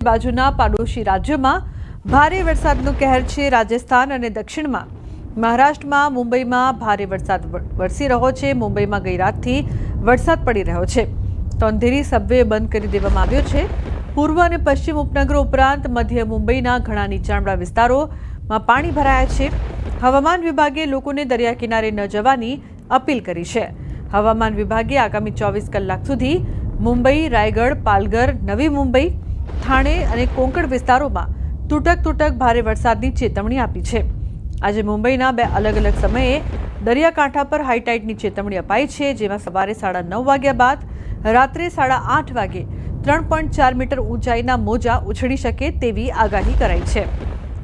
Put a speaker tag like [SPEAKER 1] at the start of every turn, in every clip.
[SPEAKER 1] બાજુના પાડોશી રાજ્યોમાં ભારે વરસાદનો કહેર છે। રાજસ્થાન અને દક્ષિણમાં મહારાષ્ટ્રમાં મુંબઈમાં ભારે વરસાદ વરસી રહ્યો છે। મુંબઈમાં ગઈ રાતથી વરસાદ પડી રહ્યો છે તો અંધેરી સબવે બંધ કરી દેવામાં આવ્યો છે। પૂર્વ અને પશ્ચિમ ઉપનગરો ઉપરાંત મધ્ય મુંબઈના ઘણા નીચાણવાળા વિસ્તારોમાં પાણી ભરાયા છે। હવામાન વિભાગે લોકોને દરિયા કિનારે ન જવાની અપીલ કરી છે। હવામાન વિભાગે આગામી 24 કલાક સુધી મુંબઈ, રાયગઢ, પાલઘર, નવી મુંબઈ, થાણે અને કોંકણ વિસ્તારોમાં તૂટક ભારે વરસાદની ચેતવણી આપી છે। આજે મુંબઈના બે અલગ અલગ સમયે દરિયાકાંઠા પર હાઈટાઈડની ચેતવણી અપાઈ છે, જેમાં સવારે 9:30 વાગ્યા બાદ રાત્રે 8:30 વાગે 3.4 મીટર ઊંચાઈના મોજા ઉછળી શકે તેવી આગાહી કરાઈ છે।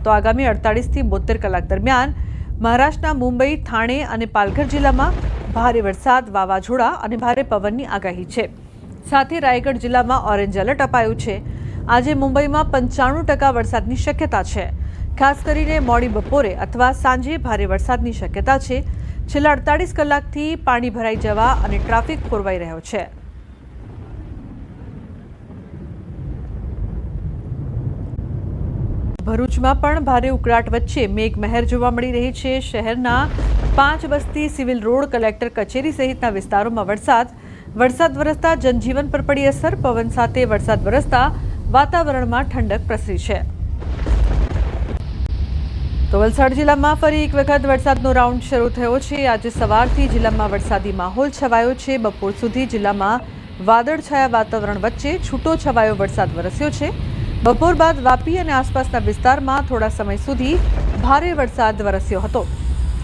[SPEAKER 1] તો આગામી 48 થી 72 કલાક દરમિયાન મહારાષ્ટ્રના મુંબઈ, થાણે અને પાલઘર જિલ્લામાં ભારે વરસાદ, વાવાઝોડા અને ભારે પવનની આગાહી છે। સાથે રાયગઢ જિલ્લામાં ઓરેન્જ એલર્ટ અપાયું છે। આજે મુંબઈમાં 95% વરસાદની શક્યતા છે। ખાસ કરીને મોડી બપોરે અથવા સાંજે ભારે વરસાદની શક્યતા છે। છેલ્લા 48 કલાકથી પાણી ભરાઈ જવા અને ટ્રાફિક ખોરવાઈ રહ્યો છે। ભરૂચમાં પણ ભારે ઉકળાટ વચ્ચે મેઘમહેર જોવા મળી રહી છે। શહેરના 5 બસ્તી, સિવિલ રોડ, કલેક્ટર કચેરી સહિતના વિસ્તારોમાં વરસાદ વરસતા જનજીવન પર પડી અસર। પવન સાથે વરસાદ વરસતા વાતાવરણમાં ઠંડક પ્રસરી છે। તો વલસાડ જિલ્લામાં ફરી એક વખત વરસાદનો રાઉન્ડ શરૂ થયો છે। આજે સવારથી જિલ્લામાં વરસાદી માહોલ છવાયો છે। બપોર સુધી જિલ્લામાં વાદળછાયા વાતાવરણ વચ્ચે છૂટો છવાયો વરસાદ વરસ્યો છે। બપોર બાદ વાપી અને આસપાસના વિસ્તારમાં થોડા સમય સુધી ભારે વરસાદ વરસ્યો હતો।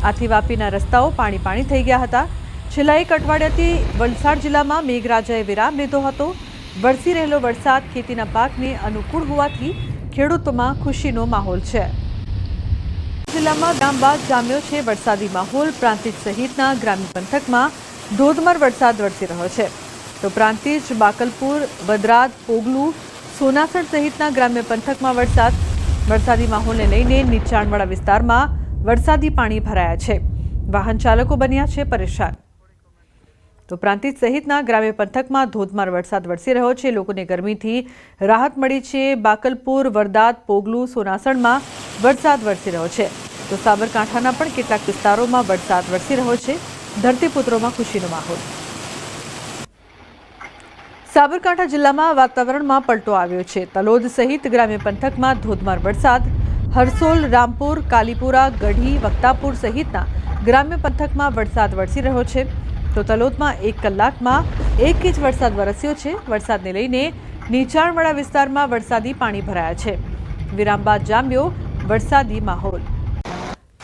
[SPEAKER 1] આથી વાપીના રસ્તાઓ પાણી થઈ ગયા હતા। છેલ્લા એક અઠવાડિયાથી વલસાડ જિલ્લામાં મેઘરાજાએ વિરામ લીધો હતો। વરસી રહેલો વરસાદ ખેતીના પાકને અનુકૂળ હોવાથી ખેડૂતોમાં ખુશીનો માહોલ છે। જિલ્લામાં વિરામ બાદ જામ્યો છે વરસાદી માહોલ। પ્રાંતિજ સહિતના ગ્રામ્ય પંથકમાં ધોધમાર વરસાદ વરસી રહ્યો છે। તો પ્રાંતિજ, બાકલપુર, વદરાદ, પોગલું, સોનાસણ સહિતના ગ્રામ્ય પંથકમાં વરસાદી માહોલને લઈને નીચાણવાળા વિસ્તારમાં વરસાદી પાણી ભરાયા છે। વાહન ચાલકો બન્યા છે પરેશાન। તો પ્રાંતિજ સહિતના ગ્રામ્ય પંથકમાં ધોધમાર વરસાદ વરસી રહ્યો છે। લોકોને ગરમીથી રાહત મળી છે। બાકલપુર, વરદાદ, પોગલું, સોનાસણમાં વરસાદ વરસી રહ્યો છે। તો સાબરકાંઠાના પણ કેટલાક વિસ્તારોમાં વરસાદ વરસી રહ્યો છે। ધરતીપુત્રોમાં ખુશીનો માહોલ। સાબરકાંઠા જિલ્લામાં વાતાવરણમાં પલટો આવ્યો છે। તલોદ સહિત ગ્રામ્ય પંથકમાં ધોધમાર વરસાદ। હરસોલ, રામપુર, કાલીપુરા, ગઢી, વક્તાપુર સહિતના ગ્રામ્ય પંથકમાં વરસાદ વરસી રહ્યો છે। તો તલોદમાં 1 કલાકમાં 1 ઇંચ વરસાદ વરસ્યો છે। વરસાદને લઈને નીચાણવાળા વિસ્તારમાં વરસાદી પાણી ભરાયા છે। વિરામ બાદ જામ્યો વરસાદી માહોલ।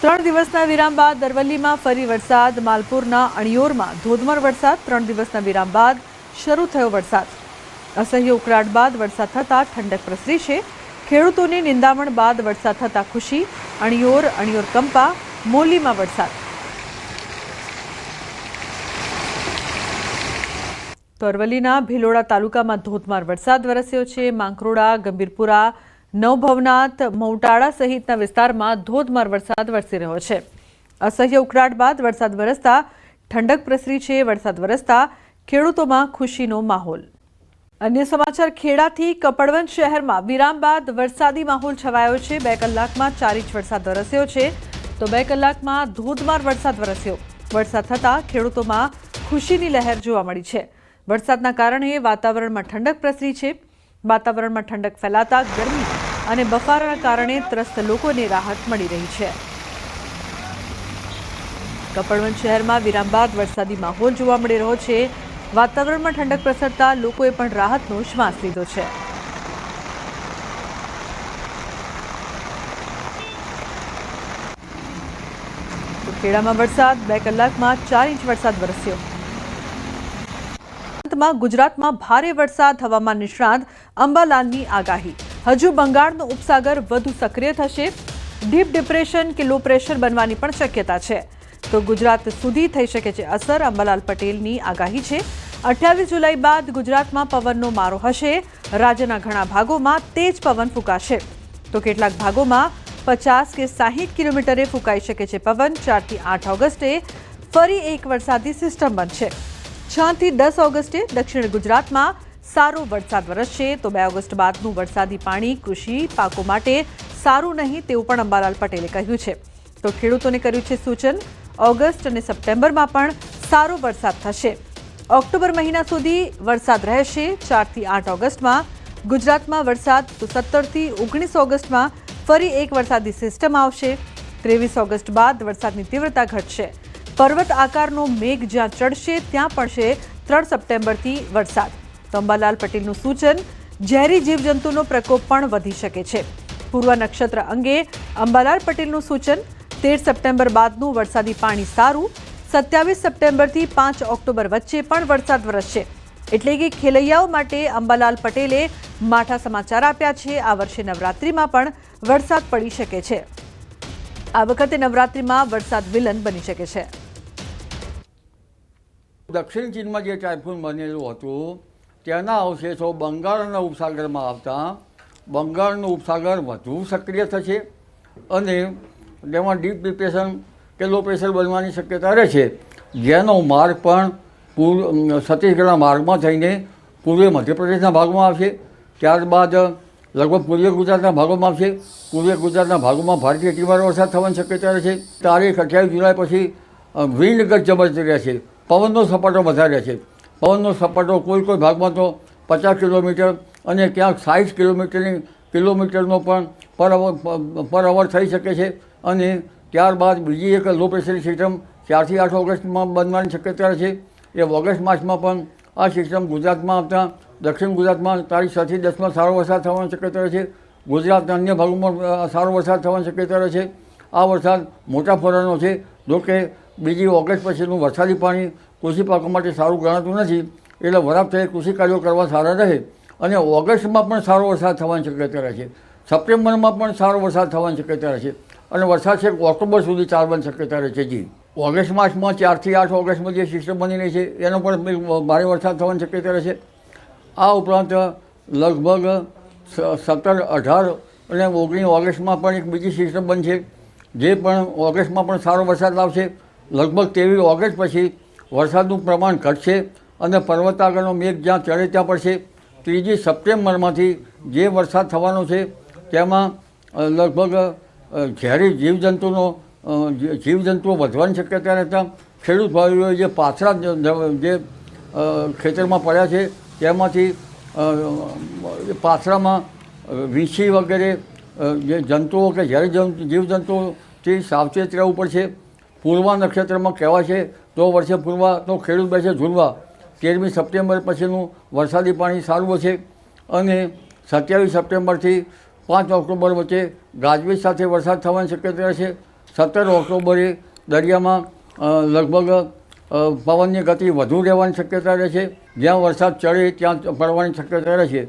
[SPEAKER 1] 3 દિવસના વિરામ બાદ અરવલ્લીમાં ફરી વરસાદ। માલપુરના અણિયોરમાં ધોધમાર વરસાદ। 3 દિવસના વિરામ બાદ શરૂ થયો વરસાદ। અસહ્ય ઉકળાટ બાદ વરસાદ થતાં ઠંડક પ્રસરી છે। ખેડૂતોને નિંદામણ બાદ વરસાદ થતાં ખુશી। અણિયોર કંપા, મોલીમાં વરસાદ। તો અરવલ્લીના ભિલોડા તાલુકામાં ધોધમાર વરસાદ વરસ્યો છે। માંકરોડા, ગંભીરપુરા, નવભવનાથ, મૌટાળા સહિતના વિસ્તારમાં ધોધમાર વરસાદ વરસી રહ્યો છે। અસહ્ય ઉકળાટ બાદ વરસાદ વરસતા ઠંડક પ્રસરી છે। વરસાદ વરસતા ખેડૂતોમાં ખુશીનો માહોલ। અન્ય સમાચાર, ખેડાથી કપડવંજ શહેરમાં વિરામ બાદ વરસાદી માહોલ છવાયો છે। 2 કલાકમાં 4 ઇંચ વરસાદ વરસ્યો છે। તો 2 કલાકમાં ધોધમાર વરસાદ વરસ્યો। વરસાદ થતાં ખેડૂતોમાં ખુશીની લહેર જોવા મળી છે। વરસાદના કારણે વાતાવરણમાં ઠંડક પ્રસરી છે। વાતાવરણમાં ઠંડક ફેલાતા ગરમી અને બફારાના કારણે ત્રસ્ત લોકોને રાહત મળી રહી છે। કપડવંજ શહેરમાં વિરામ બાદ વરસાદી માહોલ જોવા મળી રહ્યો છે। વાતાવરણમાં ઠંડક પ્રસરતા લોકોએ પણ રાહતનો શ્વાસ લીધો છે। તો ખેડામાં વરસાદ। 2 કલાકમાં 4 ઇંચ વરસાદ વરસ્યો। ગુજરાતમાં ભારે વરસાદ। હવામાન નિષ્ણાત અંબાલાલની આગાહી। હજુ બંગાળનો ઉપસાગર વધુ સક્રિય થશે। ડીપ ડિપ્રેશન કે લો પ્રેશર બનવાની પણ શક્યતા છે। તો ગુજરાત સુધી થઈ શકે છે અસર। અંબાલાલ પટેલની આગાહી છે। 28 જુલાઈ બાદ ગુજરાતમાં પવનનો મારો હશે। રાજ્યના ઘણા ભાગોમાં તેજ પવન ફૂંકાશે। તો કેટલાક ભાગોમાં 50 કે 60 કિલોમીટરે ફૂંકાઈ શકે છે પવન। 4 થી 8 ઓગસ્ટે ફરી એક વરસાદી સિસ્ટમ બનશે। 6 થી 10 ઓગસ્ટે દક્ષિણ ગુજરાતમાં સારો વરસાદ વરસશે તો 2 ઓગસ્ટ બાદનું વરસાદી પાણી કૃષિ પાકો માટે સારું નહીં તેવું પણ અંબાલાલ પટેલે કહ્યું છે. તો ખેડૂતોને કર્યું છે સૂચન, ઓગસ્ટ અને સપ્ટેમ્બરમાં પણ સારો વરસાદ થશે. ઓક્ટોબર મહિના સુધી વરસાદ રહેશે. 4 થી 8 ઓગસ્ટમાં ગુજરાતમાં વરસાદ, તો 17 થી 19 ઓગસ્ટમાં ફરી એક વરસાદી સિસ્ટમ આવશે. 23 ઓગસ્ટ બાદ વરસાદની તીવ્રતા ઘટશે. પર્વત આકારનો મેઘ જ્યાં ચડશે ત્યાં પડશે 3 સપ્ટેમ્બરથી વરસાદ. તો અંબાલાલ પટેલનું સૂચન, ઝેરી જીવજંતુનો પ્રકોપ પણ વધી શકે છે. પૂર્વ નક્ષત્ર અંગે અંબાલાલ પટેલનું સૂચન, 13 સપ્ટેમ્બર બાદનું વરસાદી પાણી સારું. 27 સપ્ટેમ્બરથી 5 ઓક્ટોબર વચ્ચે પણ વરસાદ વરસશે. એટલે કે ખેલૈયાઓ માટે અંબાલાલ પટેલે માઠા સમાચાર આપ્યા છે. આ વર્ષે નવરાત્રિમાં પણ વરસાદ પડી શકે છે. આ વખતે નવરાત્રિમાં વરસાદ વિલન બની શકે છે.
[SPEAKER 2] દક્ષિણ ચીનમાં જે ટાઇફૂન બનેલું હતું તેના અવશેષો બંગાળના ઉપસાગરમાં આવતા બંગાળનો ઉપસાગર વધુ સક્રિય થશે અને તેમાં ડીપ ડિપ્રેશન કે લો પ્રેશર બનવાની શક્યતા રહે છે, જેનો માર્ગ પણ છત્તીસગઢના માર્ગમાં થઈને પૂર્વીય મધ્યપ્રદેશના ભાગમાં આવશે. ત્યારબાદ લગભગ પૂર્વીય ગુજરાતના ભાગોમાં આવશે. પૂર્વીય ગુજરાતના ભાગોમાં ભારેથી અતિભારે વરસાદ થવાની શક્યતા રહે છે. તારીખ 28 જુલાઈ પછી વિન્ડ ગત જબરજસ્ત રહેશે. પવનનો સપાટો વધારે રહેશે. પવનનો સપાટો કોઈ ભાગમાં તો 50 કિલોમીટર અને ક્યાંક 60 કિલોમીટરનો પણ પર અવર થઈ શકે છે. અને ત્યારબાદ બીજી એક લો પ્રેશરની સિસ્ટમ 4 થી 8 ઓગસ્ટમાં બનવાની શક્યતા છે. એ ઓગસ્ટ માસમાં પણ આ સિસ્ટમ ગુજરાતમાં આવતા દક્ષિણ ગુજરાતમાં તારીખ 6 થી 10માં સારો વરસાદ થવાની શક્યતા છે. ગુજરાતના અન્ય ભાગોમાં સારો વરસાદ થવાની શક્યતા છે. આ વરસાદ મોટા ફોરાનો છે. જોકે બીજી ઓગસ્ટ પછીનું વરસાદી પાણી કૃષિ પાકો માટે સારું ગણાતું નથી, એટલે વરાપ થઈ કૃષિ કાર્યો કરવા સારા રહે. અને ઓગસ્ટમાં પણ સારો વરસાદ થવાની શક્યતા રહે છે. સપ્ટેમ્બરમાં પણ સારો વરસાદ થવાની શક્યતા રહે છે. અને વરસાદ છે ઓક્ટોબર સુધી ચાલવાની શક્યતા રહે છે. જી, ઓગસ્ટ માસમાં 4 થી 8 ઓગસ્ટમાં જે સિસ્ટમ બની રહી છે એનો પણ ભારે વરસાદ થવાની શક્યતા રહે છે. આ ઉપરાંત લગભગ 17, 18 અને 19 ઓગસ્ટમાં પણ એક બીજી સિસ્ટમ બનશે, જે પણ ઓગસ્ટમાં પણ સારો વરસાદ લાવશે. લગભગ 23 ઓગસ્ટ પછી વરસાદનું પ્રમાણ ઘટશે અને પર્વતાગરનો મેઘ જ્યાં ચડે ત્યાં પડશે. 3 સપ્ટેમ્બરમાંથી જે વરસાદ થવાનો છે તેમાં લગભગ ઝેરી જીવજંતુઓ વધવાની શક્યતા રહેતા ખેડૂત ભાઈઓએ જે પાથરા જે ખેતરમાં પડ્યા છે તેમાંથી પાથરામાં વીંછી વગેરે જે જંતુઓ કે ઝેરી જીવજંતુઓથી સાવચેત રહેવું પડશે. પૂર્વા નક્ષત્રમાં કહેવાય છે તો વર્ષે પૂર્વા તો ખેડૂત બેસે ઝૂલવા. 13મી સપ્ટેમ્બર પછીનું વરસાદી પાણી સારું હશે અને 27 સપ્ટેમ્બરથી 5 ઓક્ટોબર વચ્ચે ગાજવીજ સાથે વરસાદ થવાની શક્યતા છે. 17 ઓક્ટોબરે દરિયામાં લગભગ પવનની ગતિ વધુ રહેવાની શક્યતા રહે છે. જ્યાં વરસાદ ચડે ત્યાં પડવાની શક્યતા રહે છે.